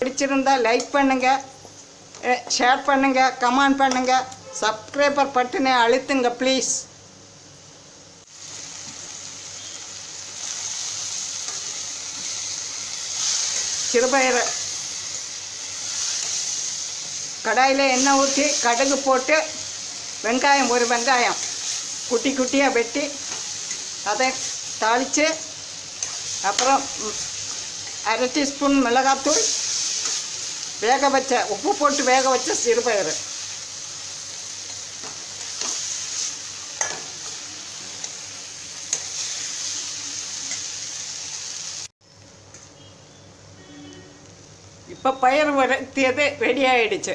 பிடிச்சிருந்தா லைக் பண்ணுங்கள், ஷேர் பண்ணுங்கள், கமெண்ட் பண்ணுங்கள், சப்ஸ்கிரைபர் பட்டனை அழுத்துங்க ப்ளீஸ். சிறுபயிறு கடாயில் எண்ணெய் ஊற்றி கடுகு போட்டு ஒரு வெங்காயம் குட்டி குட்டியாக வெட்டி அதை தாளித்து, அப்புறம் அரை டீஸ்பூன் மிளகாத்தூள், உப்பு போட்டு வேக வச்ச சிறுபயிறு, இப்போ பயிர் வறுத்தியது ரெடி ஆகிடுச்சு.